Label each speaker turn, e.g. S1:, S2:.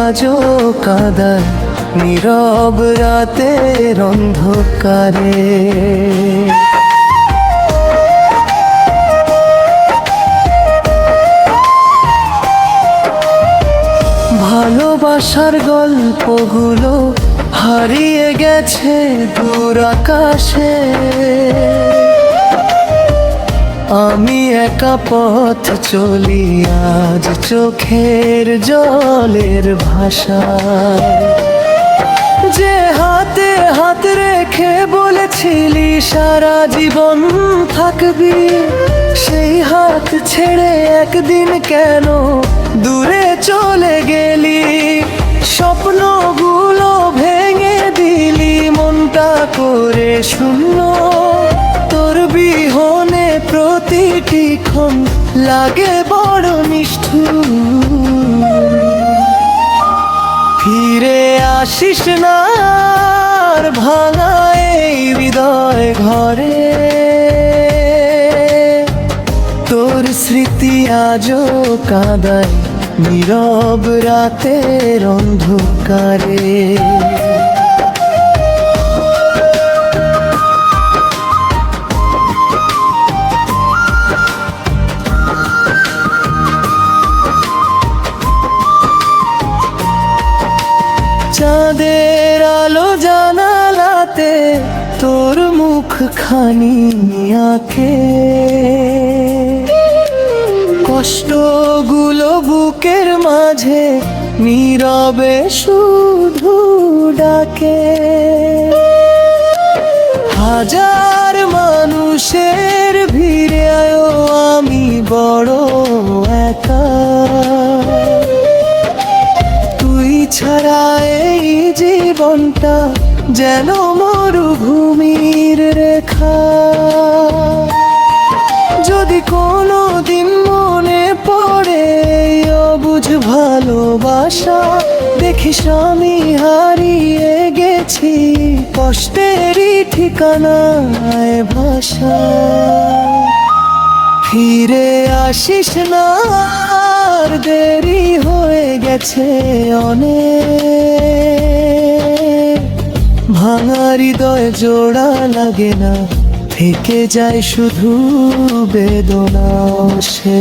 S1: আজও কাঁদায় নীরব রাতের অন্ধকারে। ভালোবাসার গল্পগুলো হারিয়ে গেছে দূর আকাশে। আমি একা পথ চলি আজ চোখের জলের ভাষায়। যে হাতে হাত রেখে বলেছিলি সারা জীবন থাকবি, সেই হাত ছেড়ে একদিন কেন দূরে চলে গেলি? স্বপ্নগুলো ভেঙে দিলি, মনটা করে শূন্য। তোর বিহনে প্রতিটি ক্ষণ লাগে বড় নিষ্ঠুর। ফিরে আসিস না আর ভাঙা এই হৃদয় ঘরে। তোর স্মৃতি আজও কাঁদায় নীরব রাতের অন্ধকারে। চাঁদের আলো জানালাতে তোর মুখখানি আঁকে। কষ্টগুলো বুকের মাঝে নীরবে শুধু ডাকে। হাজার মানুষের ভিড়ে আমি বড় একা। ছাড়া এই জীবনটা যেন মরুভূমির রেখা। যদি কোনো দিন মনে পড়ে অবুঝ ভালোবাসা, দেখিস আমি হারিয়ে গেছি কষ্টেরই ঠিকানায় ভাষা। ফিরে আসিস না আর দেরি হয়ে গেছে অনেক। ভাঙা হৃদয় জোড়া লাগে না, থেকে যায় শুধু বেদনা সে।